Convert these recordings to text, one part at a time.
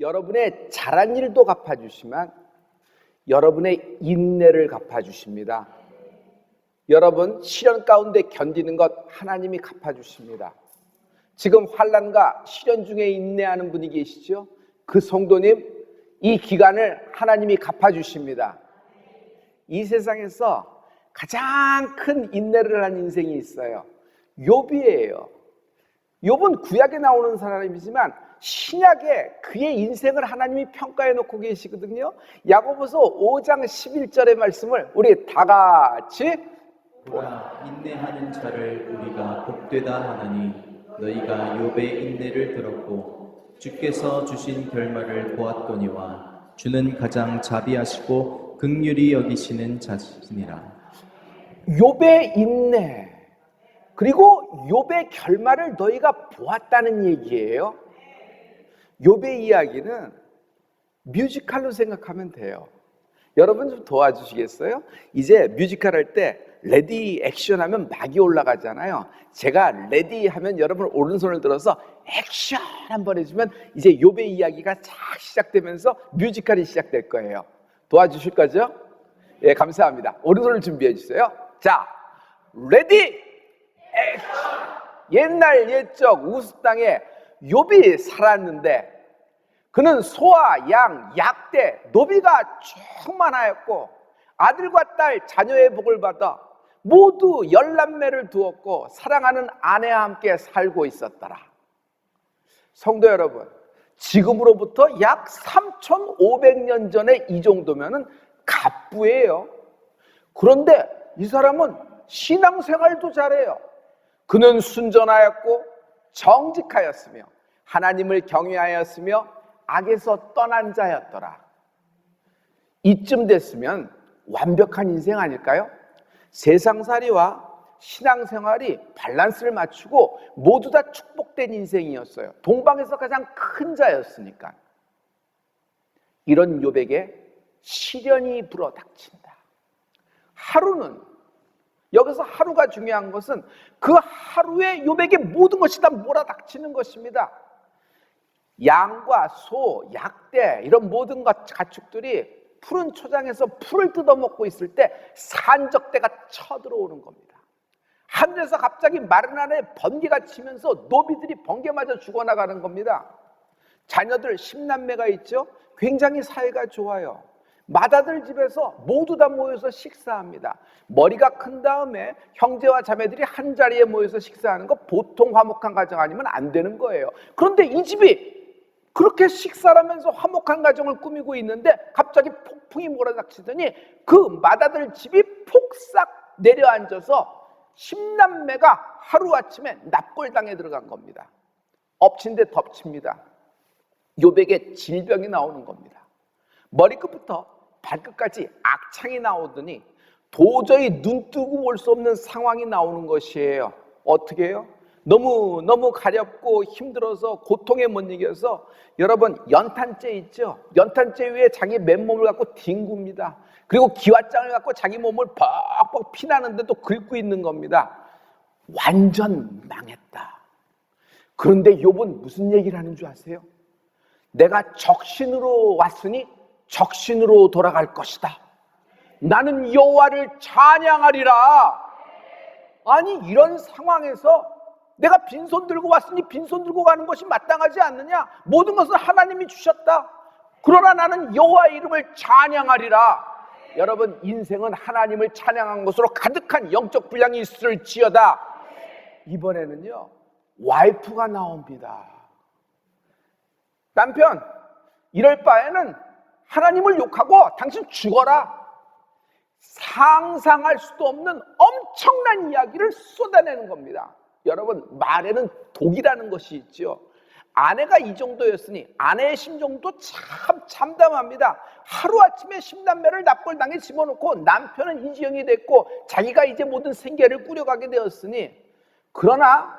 여러분의 잘한 일도 갚아주시면 여러분의 인내를 갚아주십니다. 여러분 시련 가운데 견디는 것 하나님이 갚아주십니다. 지금 환난과 시련 중에 인내하는 분이 계시죠? 그 성도님, 이 기간을 하나님이 갚아주십니다. 이 세상에서 가장 큰 인내를 한 인생이 있어요. 욥이에요. 욥은 구약에 나오는 사람이지만 신약에 그의 인생을 하나님이 평가해 놓고 계시거든요. 야고보서 5장 11절의 말씀을 우리 다 같이 보라, 인내하는 자를 우리가 복되다 하나니 너희가 욥의 인내를 들었고 주께서 주신 결말을 보았거니와 주는 가장 자비하시고 긍휼히 여기시는 자시니라. 욥의 인내, 그리고 욥의 결말을 너희가 보았다는 얘기예요. 욥의 이야기는 뮤지컬로 생각하면 돼요. 여러분 좀 도와주시겠어요? 이제 뮤지컬 할 때 레디 액션 하면 막이 올라가잖아요. 제가 레디 하면 여러분 오른손을 들어서 액션 한번 해주면 이제 욥의 이야기가 쫙 시작되면서 뮤지컬이 시작될 거예요. 도와주실 거죠? 예, 감사합니다. 오른손을 준비해 주세요. 자, 레디 액션. 옛날 옛적 우스 땅에 욥이 살았는데 그는 소와 양, 약대, 노비가 충만하였고 아들과 딸, 자녀의 복을 받아 모두 10남매를 두었고 사랑하는 아내와 함께 살고 있었더라. 성도 여러분, 지금으로부터 약 3,500년 전에 이 정도면은 갑부예요. 그런데 이 사람은 신앙생활도 잘해요. 그는 순전하였고 정직하였으며 하나님을 경외하였으며 악에서 떠난 자였더라. 이쯤 됐으면 완벽한 인생 아닐까요? 세상살이와 신앙생활이 밸런스를 맞추고 모두 다 축복된 인생이었어요. 동방에서 가장 큰 자였으니까. 이런 욥에게 시련이 불어닥친다. 하루는, 여기서 하루가 중요한 것은 그 하루에 욥에게 모든 것이 다 몰아닥치는 것입니다. 양과 소, 약대 이런 모든 가축들이 푸른 초장에서 풀을 뜯어먹고 있을 때 산적대가 쳐들어오는 겁니다. 하늘에서 갑자기 마른 하늘에 번개가 치면서 노비들이 번개 맞아 죽어나가는 겁니다. 자녀들 10남매가 있죠. 굉장히 사이가 좋아요. 맏아들 집에서 모두 다 모여서 식사합니다. 머리가 큰 다음에 형제와 자매들이 한 자리에 모여서 식사하는 거 보통 화목한 가정 아니면 안 되는 거예요. 그런데 이 집이 그렇게 식사를 하면서 화목한 가정을 꾸미고 있는데 갑자기 폭풍이 몰아닥치더니 그 맏아들 집이 폭삭 내려앉아서 10남매가 하루아침에 납골당에 들어간 겁니다. 엎친 데 덮칩니다. 욥에게 질병이 나오는 겁니다. 머리끝부터 발끝까지 악창이 나오더니 도저히 눈 뜨고 볼 수 없는 상황이 나오는 것이에요. 어떻게 해요? 너무 가렵고 힘들어서 고통에 못 이겨서 여러분 연탄재 있죠? 연탄재 위에 자기 맨몸을 갖고 뒹굽니다. 그리고 기왓장을 갖고 자기 몸을 벅벅 피나는데도 긁고 있는 겁니다. 완전 망했다. 그런데 욥은 무슨 얘기를 하는 줄 아세요? 내가 적신으로 왔으니 적신으로 돌아갈 것이다. 나는 여호와를 찬양하리라. 아니 이런 상황에서 내가 빈손 들고 왔으니 빈손 들고 가는 것이 마땅하지 않느냐? 모든 것은 하나님이 주셨다. 그러나 나는 여호와의 이름을 찬양하리라. 여러분 인생은 하나님을 찬양한 것으로 가득한 영적 분량이 있을지어다. 이번에는요 와이프가 나옵니다. 남편, 이럴 바에는 하나님을 욕하고 당신 죽어라. 상상할 수도 없는 엄청난 이야기를 쏟아내는 겁니다. 여러분 말에는 독이라는 것이 있죠. 아내가 이 정도였으니 아내의 심정도 참 참담합니다. 하루아침에 10남매를 납골당에 집어넣고 남편은 이지영이 됐고 자기가 이제 모든 생계를 꾸려가게 되었으니, 그러나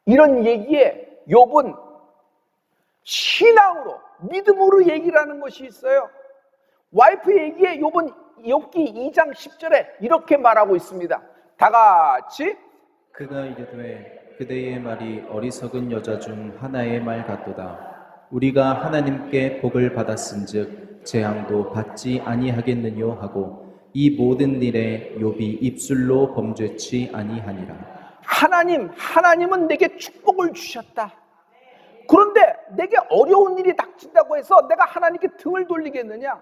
이런 얘기에 욥은 신앙으로 믿음으로 얘기를 하는 것이 있어요. 와이프 얘기에 욥은 욥기 2장 10절에 이렇게 말하고 있습니다. 다 같이 그가 이르되 그대의 말이 어리석은 여자 중 하나의 말 같도다. 우리가 하나님께 복을 받았은즉 재앙도 받지 아니하겠느뇨 하고 이 모든 일에 욥이 입술로 범죄치 아니하니라. 하나님은 내게 축복을 주셨다. 그런데 내게 어려운 일이 닥친다고 해서 내가 하나님께 등을 돌리겠느냐?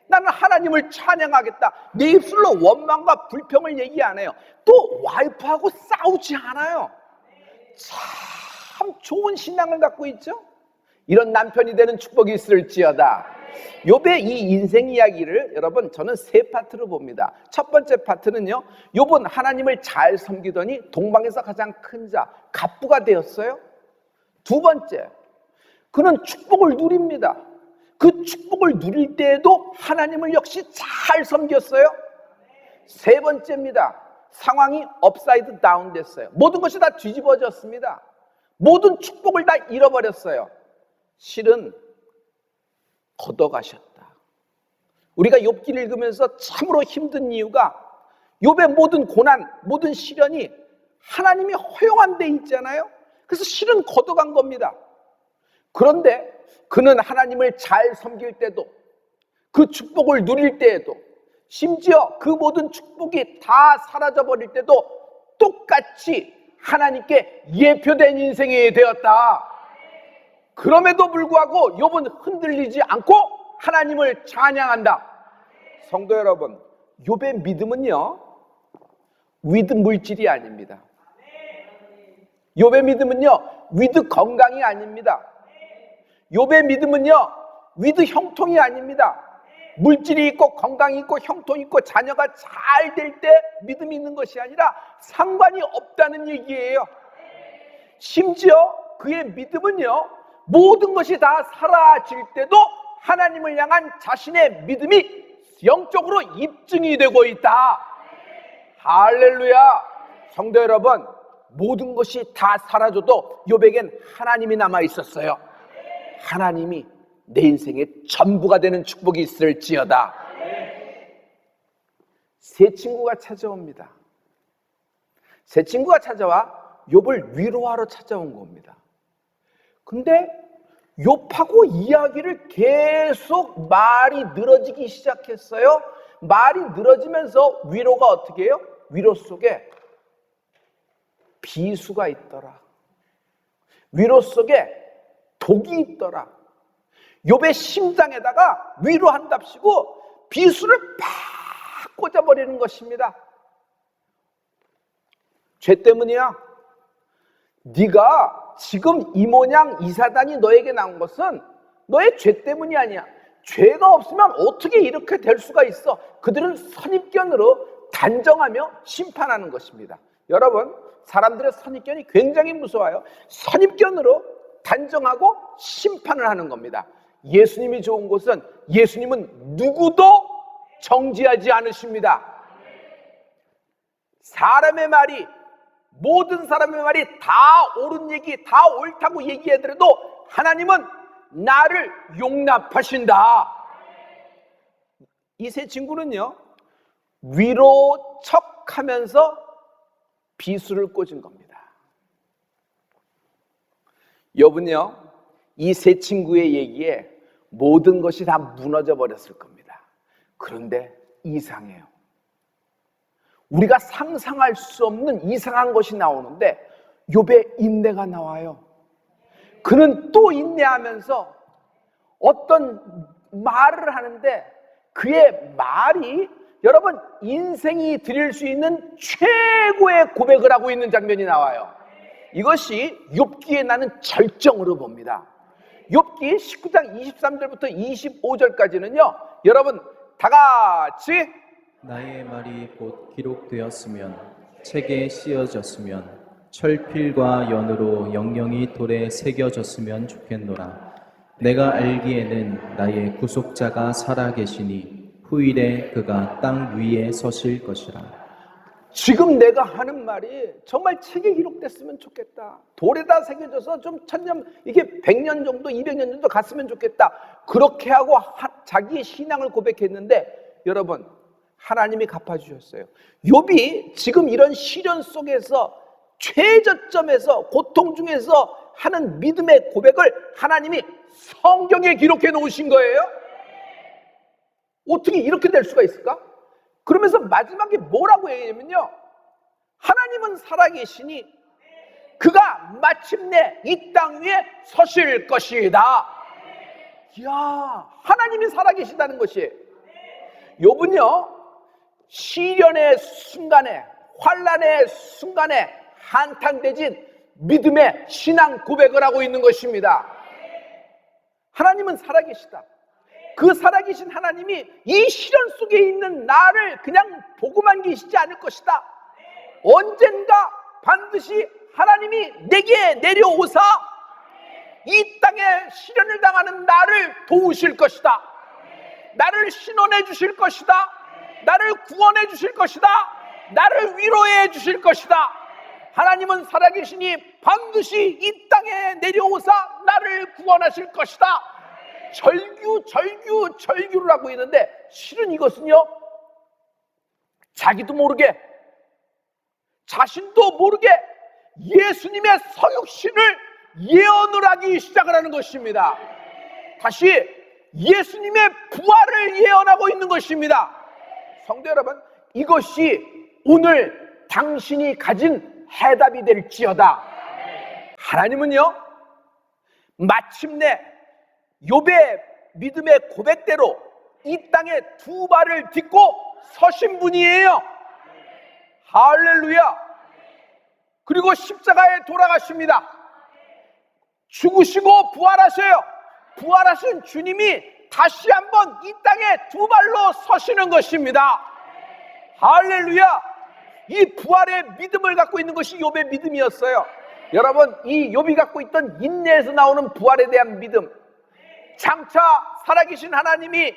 나는 하나님을 찬양하겠다. 내 입술로 원망과 불평을 얘기 안 해요. 또 와이프하고 싸우지 않아요. 참 좋은 신앙을 갖고 있죠. 이런 남편이 되는 축복이 있을지어다. 욥의 이 인생 이야기를 여러분 저는 세 파트로 봅니다. 첫 번째 파트는요, 욥은 하나님을 잘 섬기더니 동방에서 가장 큰 자 갑부가 되었어요. 두 번째, 그는 축복을 누립니다. 그 축복을 누릴 때에도 하나님을 역시 잘 섬겼어요. 세 번째입니다. 상황이 업사이드 다운 됐어요. 모든 것이 다 뒤집어졌습니다. 모든 축복을 다 잃어버렸어요. 실은 걷어가셨다. 우리가 욥기를 읽으면서 참으로 힘든 이유가 욥의 모든 고난, 모든 시련이 하나님이 허용한 데 있잖아요. 그래서 실은 걷어간 겁니다. 그런데 그는 하나님을 잘 섬길 때도, 그 축복을 누릴 때에도, 심지어 그 모든 축복이 다 사라져버릴 때도 똑같이 하나님께 예표된 인생이 되었다. 그럼에도 불구하고 욥은 흔들리지 않고 하나님을 찬양한다. 성도 여러분, 욥의 믿음은요, 위드 물질이 아닙니다. 욥의 믿음은요, 위드 건강이 아닙니다. 욥의 믿음은요, 위드 형통이 아닙니다. 물질이 있고 건강이 있고 형통이 있고 자녀가 잘 될 때 믿음이 있는 것이 아니라 상관이 없다는 얘기예요. 심지어 그의 믿음은요, 모든 것이 다 사라질 때도 하나님을 향한 자신의 믿음이 영적으로 입증이 되고 있다. 할렐루야. 성도 여러분, 모든 것이 다 사라져도 욥에겐 하나님이 남아 있었어요. 하나님이 내 인생의 전부가 되는 축복이 있을지어다. 새 친구가 찾아옵니다. 새 친구가 찾아와 욥을 위로하러 찾아온 겁니다. 근데 욥하고 이야기를 계속 말이 늘어지기 시작했어요. 말이 늘어지면서 위로가 어떻게 해요? 위로 속에 비수가 있더라. 위로 속에 독이 있더라. 욥의 심장에다가 위로한답시고 비수를 팍 꽂아버리는 것입니다. 죄 때문이야. 네가 지금 이 모양 이 사단이 너에게 나온 것은 너의 죄 때문이 아니야. 죄가 없으면 어떻게 이렇게 될 수가 있어? 그들은 선입견으로 단정하며 심판하는 것입니다. 여러분, 사람들의 선입견이 굉장히 무서워요. 선입견으로 단정하고 심판을 하는 겁니다. 예수님이 좋은 것은 예수님은 누구도 정죄하지 않으십니다. 사람의 말이, 모든 사람의 말이 다 옳은 얘기, 다 옳다고 얘기하더라도 하나님은 나를 용납하신다. 이 세 친구는요, 위로 척하면서 비수를 꽂은 겁니다. 욥은요, 이 세 친구의 얘기에 모든 것이 다 무너져 버렸을 겁니다. 그런데 이상해요. 우리가 상상할 수 없는 이상한 것이 나오는데 욥의 인내가 나와요. 그는 또 인내하면서 어떤 말을 하는데 그의 말이 여러분 인생이 드릴 수 있는 최고의 고백을 하고 있는 장면이 나와요. 이것이 욥기에 나는 절정으로 봅니다. 욥기 19장 23절부터 25절까지는요, 여러분 다 같이 나의 말이 곧 기록되었으면 책에 씌어졌으면 철필과 연으로 영영이 돌에 새겨졌으면 좋겠노라. 내가 알기에는 나의 구속자가 살아계시니 후일에 그가 땅 위에 서실 것이라. 지금 내가 하는 말이 정말 책에 기록됐으면 좋겠다. 돌에다 새겨져서 좀 천년, 이게 100년 정도, 200년 정도 갔으면 좋겠다. 그렇게 하고 자기의 신앙을 고백했는데 여러분, 하나님이 갚아주셨어요. 욥이 지금 이런 시련 속에서 최저점에서 고통 중에서 하는 믿음의 고백을 하나님이 성경에 기록해 놓으신 거예요. 어떻게 이렇게 될 수가 있을까? 그러면서 마지막에 뭐라고 얘기하냐면요, 하나님은 살아계시니 그가 마침내 이 땅 위에 서실 것이다. 이야, 하나님이 살아계시다는 것이, 욥은요 시련의 순간에, 환난의 순간에 한탄대진 믿음의 신앙 고백을 하고 있는 것입니다. 하나님은 살아계시다. 그 살아계신 하나님이 이 시련 속에 있는 나를 그냥 보고만 계시지 않을 것이다. 언젠가 반드시 하나님이 내게 내려오사 이 땅에 시련을 당하는 나를 도우실 것이다. 나를 신원해 주실 것이다. 나를 구원해 주실 것이다. 나를 위로해 주실 것이다. 하나님은 살아계시니 반드시 이 땅에 내려오사 나를 구원하실 것이다. 절규를 하고 있는데, 실은 이것은요 자기도 모르게, 자신도 모르게 예수님의 서육신을 예언을 하기 시작을 하는 것입니다. 다시 예수님의 부활을 예언하고 있는 것입니다. 성도 여러분, 이것이 오늘 당신이 가진 해답이 될지어다. 하나님은요 마침내 욥의 믿음의 고백대로 이 땅에 두 발을 딛고 서신 분이에요. 할렐루야. 그리고 십자가에 돌아가십니다. 죽으시고 부활하셔요. 부활하신 주님이 다시 한번 이 땅에 두 발로 서시는 것입니다. 할렐루야. 이 부활의 믿음을 갖고 있는 것이 욥의 믿음이었어요. 여러분, 이 욥이 갖고 있던 인내에서 나오는 부활에 대한 믿음, 장차 살아계신 하나님이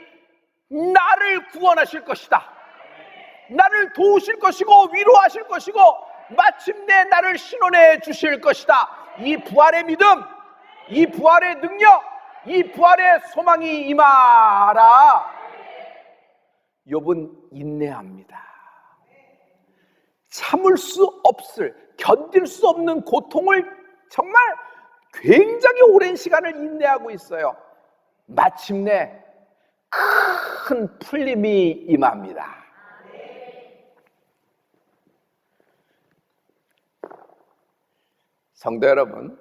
나를 구원하실 것이다, 나를 도우실 것이고 위로하실 것이고 마침내 나를 신원해 주실 것이다. 이 부활의 믿음, 이 부활의 능력, 이 부활의 소망이 임하라. 욥은 인내합니다. 참을 수 없을, 견딜 수 없는 고통을 정말 굉장히 오랜 시간을 인내하고 있어요. 마침내 큰 풀림이 임합니다. 성도 여러분,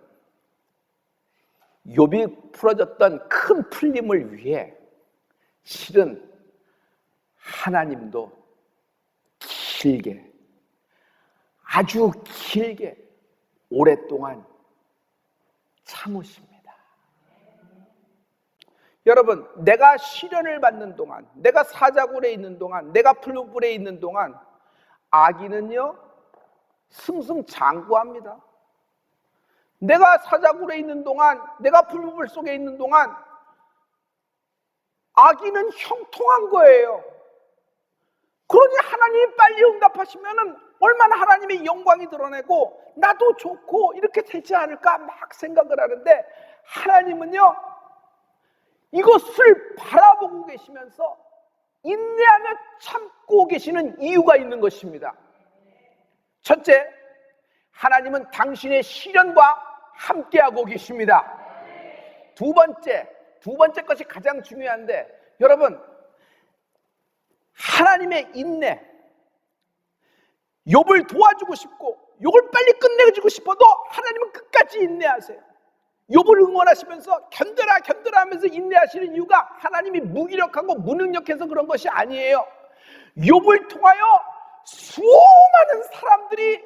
욥이 풀어졌던 큰 풀림을 위해 실은 하나님도 길게, 아주 길게 오랫동안 참으십니다. 여러분, 내가 시련을 받는 동안, 내가 사자굴에 있는 동안, 내가 풀무불에 있는 동안 악인은요 승승장구합니다. 내가 사자굴에 있는 동안, 내가 풀무불 속에 있는 동안 악인은 형통한 거예요. 그러니 하나님이 빨리 응답하시면은 얼마나 하나님의 영광이 드러내고 나도 좋고 이렇게 되지 않을까 막 생각을 하는데, 하나님은요 이것을 바라보고 계시면서 인내하며 참고 계시는 이유가 있는 것입니다. 첫째, 하나님은 당신의 시련과 함께하고 계십니다. 두 번째 것이 가장 중요한데, 여러분, 하나님의 인내, 욥을 도와주고 싶고 욥을 빨리 끝내주고 싶어도 하나님은 끝까지 인내하세요. 욥을 응원하시면서 견뎌라 하면서 인내하시는 이유가 하나님이 무기력하고 무능력해서 그런 것이 아니에요. 욥을 통하여 수많은 사람들이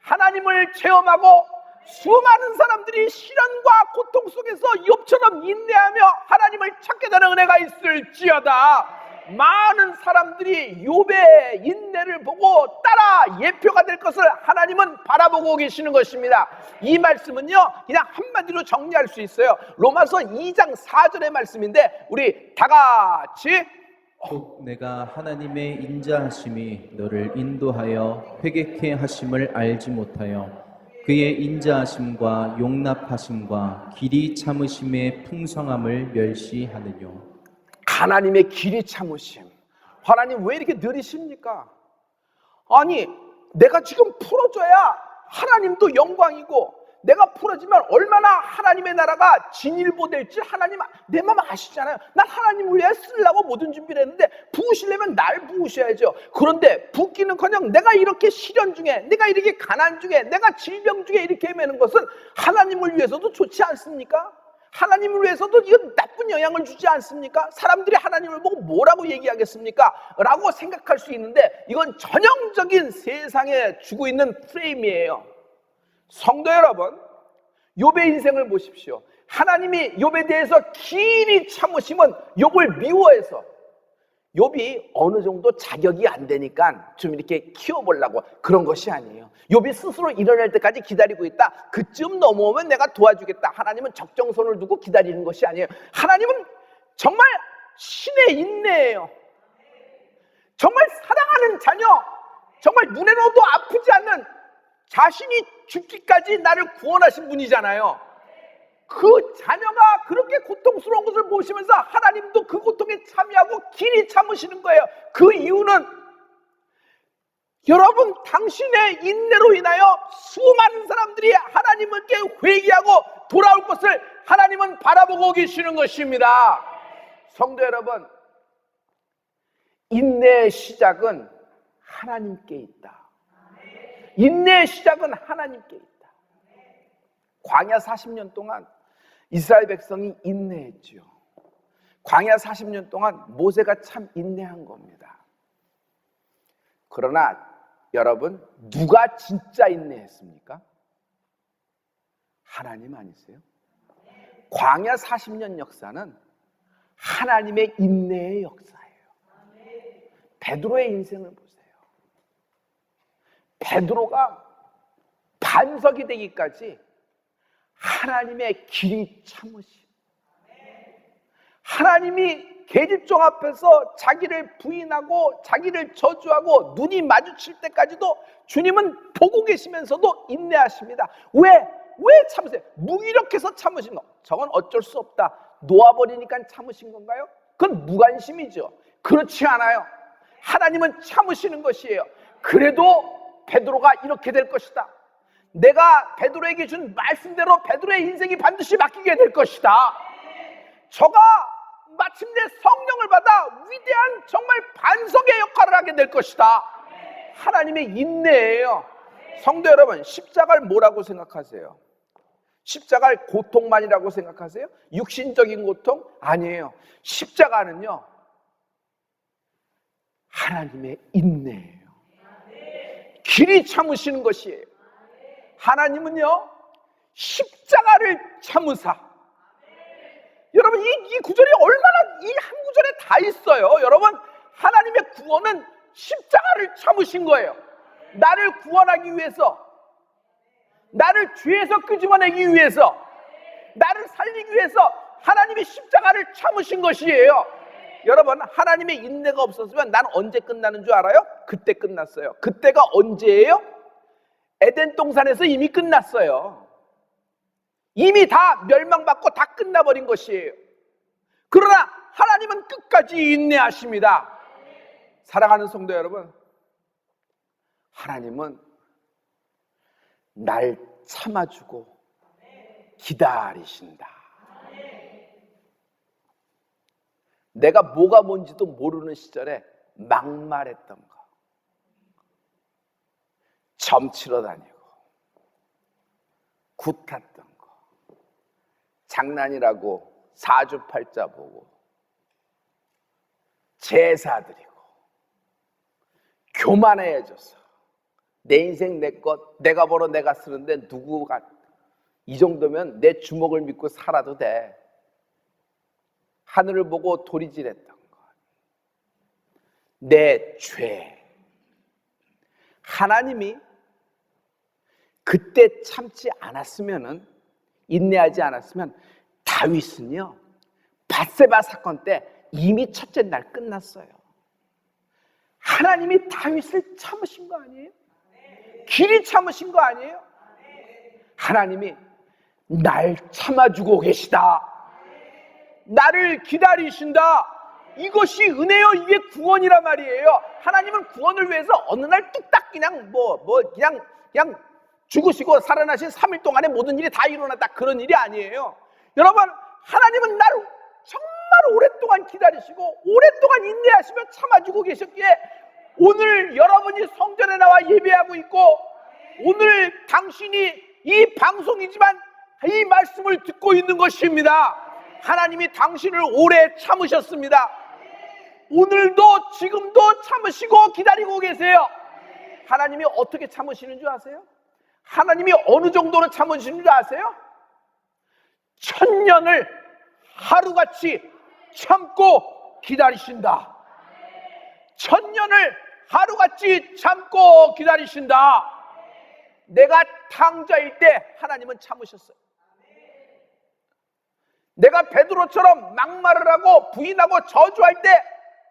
하나님을 체험하고 수많은 사람들이 시련과 고통 속에서 욥처럼 인내하며 하나님을 찾게 되는 은혜가 있을지어다. 많은 사람들이 욥의 인내를 보고 따라 예표가 될 것을 하나님은 바라보고 계시는 것입니다. 이 말씀은요 그냥 한마디로 정리할 수 있어요. 로마서 2장 4절의 말씀인데, 우리 다 같이 곧 내가 하나님의 인자하심이 너를 인도하여 회개케 하심을 알지 못하여 그의 인자하심과 용납하심과 길이 참으심의 풍성함을 멸시하느뇨. 하나님의 길이 참으심. 하나님 왜 이렇게 느리십니까? 아니, 내가 지금 풀어줘야 하나님도 영광이고 내가 풀어지면 얼마나 하나님의 나라가 진일보될지 하나님 내 마음 아시잖아요. 난 하나님을 위해 쓰려고 모든 준비를 했는데 부으시려면 날 부으셔야죠. 그런데 붓기는커녕 내가 이렇게 시련 중에, 내가 이렇게 가난 중에, 내가 질병 중에 이렇게 헤매는 것은 하나님을 위해서도 좋지 않습니까? 하나님을 위해서도 이건 나쁜 영향을 주지 않습니까? 사람들이 하나님을 보고 뭐라고 얘기하겠습니까? 라고 생각할 수 있는데 이건 전형적인 세상에 주고 있는 프레임이에요. 성도 여러분, 욥의 인생을 보십시오. 하나님이 욥에 대해서 길이 참으심은 욥을 미워해서 욥이 어느 정도 자격이 안 되니까 좀 이렇게 키워보려고 그런 것이 아니에요. 욥이 스스로 일어날 때까지 기다리고 있다. 그쯤 넘어오면 내가 도와주겠다. 하나님은 적정선을 두고 기다리는 것이 아니에요. 하나님은 정말 신의 인내예요. 정말 사랑하는 자녀, 정말 눈에 넣어도 아프지 않는 자신이 죽기까지 나를 구원하신 분이잖아요. 그 자녀가 그렇게 고통스러운 것을 보시면서 하나님도 그 고통에 참여하고 길이 참으시는 거예요. 그 이유는 여러분 당신의 인내로 인하여 수많은 사람들이 하나님께 회개하고 돌아올 것을 하나님은 바라보고 계시는 것입니다. 성도 여러분, 인내의 시작은 하나님께 있다. 인내의 시작은 하나님께 있다. 광야 40년 동안 이스라엘 백성이 인내했지요. 광야 40년 동안 모세가 참 인내한 겁니다. 그러나 여러분, 누가 진짜 인내했습니까? 하나님 아니세요? 광야 40년 역사는 하나님의 인내의 역사예요. 베드로의 인생을 보세요. 베드로가 반석이 되기까지 하나님의 길이 참으심. 하나님이 계집종 앞에서 자기를 부인하고 자기를 저주하고 눈이 마주칠 때까지도 주님은 보고 계시면서도 인내하십니다. 왜 참으세요? 무기력해서 참으신 거. 저건 어쩔 수 없다. 놓아버리니까 참으신 건가요? 그건 무관심이죠. 그렇지 않아요. 하나님은 참으시는 것이에요. 그래도 베드로가 이렇게 될 것이다. 내가 베드로에게 준 말씀대로 베드로의 인생이 반드시 바뀌게 될 것이다. 저가 마침내 성령을 받아 위대한 정말 반석의 역할을 하게 될 것이다. 하나님의 인내예요. 성도 여러분, 십자가를 뭐라고 생각하세요? 십자가를 고통만이라고 생각하세요? 육신적인 고통? 아니에요. 십자가는요, 하나님의 인내예요. 길이 참으시는 것이에요. 하나님은요, 십자가를 참으사. 여러분, 이 구절이 얼마나 이 한 구절에 다 있어요. 여러분, 하나님의 구원은 십자가를 참으신 거예요. 나를 구원하기 위해서, 나를 죄에서 끄집어내기 위해서, 나를 살리기 위해서 하나님이 십자가를 참으신 것이에요. 여러분, 하나님의 인내가 없었으면 난 언제 끝나는 줄 알아요? 그때 끝났어요. 그때가 언제예요? 에덴 동산에서 이미 끝났어요. 이미 다 멸망받고 다 끝나버린 것이에요. 그러나 하나님은 끝까지 인내하십니다. 사랑하는 성도 여러분, 하나님은 날 참아주고 기다리신다. 내가 뭐가 뭔지도 모르는 시절에 막말했던 거, 점치러 다니고 굿탔던 거, 장난이라고 사주팔자 보고 제사 드리고 교만해져서 내 인생 내 것, 내가 벌어 내가 쓰는데 누구가, 이 정도면 내 주먹을 믿고 살아도 돼. 하늘을 보고 도리질했던 것, 내 죄. 하나님이 그때 참지 않았으면은, 인내하지 않았으면 다윗은요, 밧세바 사건 때 이미 첫째 날 끝났어요. 하나님이 다윗을 참으신 거 아니에요? 길이 참으신 거 아니에요? 하나님이 날 참아주고 계시다. 나를 기다리신다. 이것이 은혜요, 이게 구원이란 말이에요. 하나님은 구원을 위해서 어느 날 뚝딱 그냥 그냥 죽으시고 살아나신 3일 동안에 모든 일이 다 일어났다, 그런 일이 아니에요. 여러분, 하나님은 나를 정말 오랫동안 기다리시고 오랫동안 인내하시며 참아주고 계셨기에 오늘 여러분이 성전에 나와 예배하고 있고, 오늘 당신이 이 방송이지만 이 말씀을 듣고 있는 것입니다. 하나님이 당신을 오래 참으셨습니다. 오늘도 지금도 참으시고 기다리고 계세요. 하나님이 어떻게 참으시는 줄 아세요? 하나님이 어느 정도로 참으시는 줄 아세요? 1000년을 하루같이 참고 기다리신다. 1000년을 하루같이 참고 기다리신다. 내가 탕자일 때 하나님은 참으셨어요. 내가 베드로처럼 막말을 하고 부인하고 저주할 때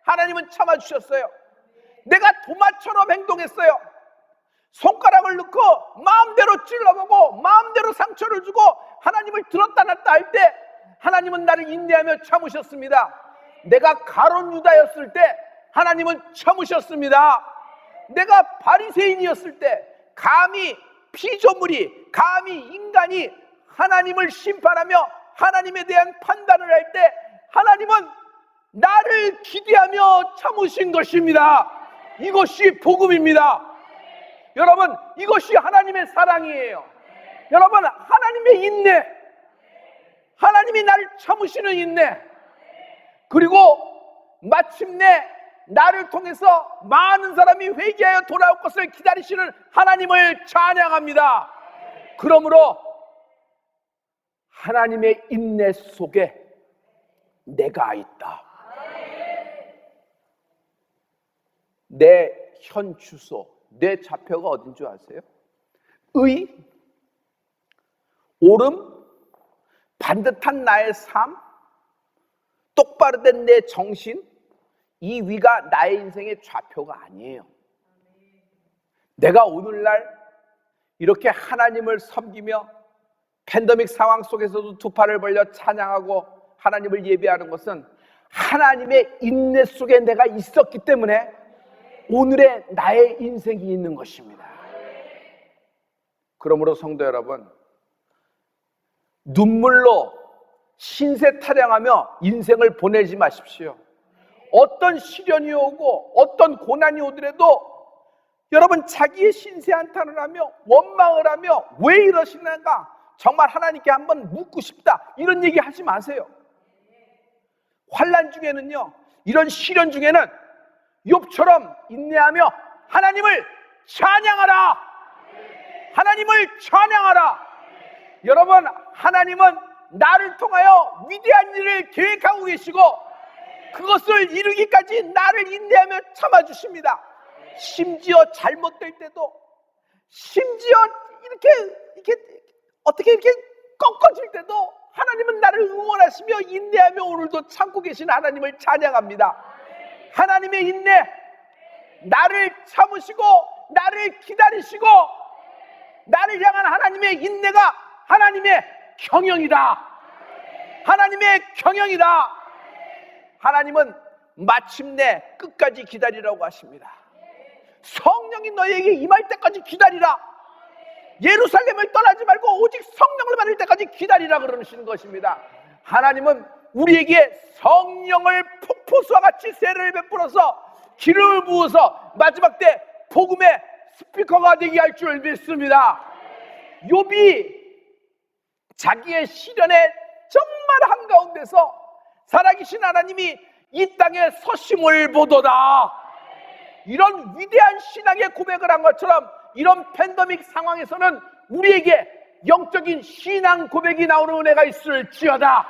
하나님은 참아주셨어요. 내가 도마처럼 행동했어요. 손가락을 넣고 마음대로 찔러보고 마음대로 상처를 주고 하나님을 들었다 놨다 할 때 하나님은 나를 인내하며 참으셨습니다. 내가 가룟 유다였을 때 하나님은 참으셨습니다. 내가 바리새인이었을 때 감히 피조물이, 감히 인간이 하나님을 심판하며 하나님에 대한 판단을 할 때 하나님은 나를 기대하며 참으신 것입니다. 이것이 복음입니다. 여러분, 이것이 하나님의 사랑이에요. 여러분, 하나님의 인내, 하나님이 나를 참으시는 인내, 그리고 마침내 나를 통해서 많은 사람이 회개하여 돌아올 것을 기다리시는 하나님을 찬양합니다. 그러므로 하나님의 인내 속에 내가 있다. 내 현 주소, 내 좌표가 어딘 줄 아세요? 의, 옳음, 반듯한 나의 삶, 똑바로 된 내 정신, 이 위가 나의 인생의 좌표가 아니에요. 내가 오늘날 이렇게 하나님을 섬기며 팬데믹 상황 속에서도 두 팔을 벌려 찬양하고 하나님을 예배하는 것은 하나님의 인내 속에 내가 있었기 때문에 오늘의 나의 인생이 있는 것입니다. 그러므로 성도 여러분, 눈물로 신세 타령하며 인생을 보내지 마십시오. 어떤 시련이 오고 어떤 고난이 오더라도 여러분, 자기의 신세 한탄을 하며 원망을 하며 왜 이러시는가, 정말 하나님께 한번 묻고 싶다, 이런 얘기 하지 마세요. 환난 중에는요, 이런 시련 중에는 욥처럼 인내하며 하나님을 찬양하라. 하나님을 찬양하라. 여러분, 하나님은 나를 통하여 위대한 일을 계획하고 계시고 그것을 이루기까지 나를 인내하며 참아주십니다. 심지어 잘못될 때도, 심지어 이렇게 꺾어질 때도 하나님은 나를 응원하시며 인내하며 오늘도 참고 계신 하나님을 찬양합니다. 하나님의 인내, 나를 참으시고 나를 기다리시고 나를 향한 하나님의 인내가 하나님의 경영이다. 하나님의 경영이다. 하나님은 마침내 끝까지 기다리라고 하십니다. 성령이 너에게 임할 때까지 기다리라. 예루살렘을 떠나지 말고 오직 성령을 받을 때까지 기다리라 그러시는 것입니다. 하나님은 우리에게 성령을 폭포수와 같이 세례를 베풀어서 기름을 부어서 마지막 때 복음의 스피커가 되게 할 줄 믿습니다. 욥이 자기의 시련의 정말 한가운데서 살아계신 하나님이 이 땅에 서심을 보도다, 이런 위대한 신앙의 고백을 한 것처럼 이런 팬데믹 상황에서는 우리에게 영적인 신앙 고백이 나오는 은혜가 있을지어다.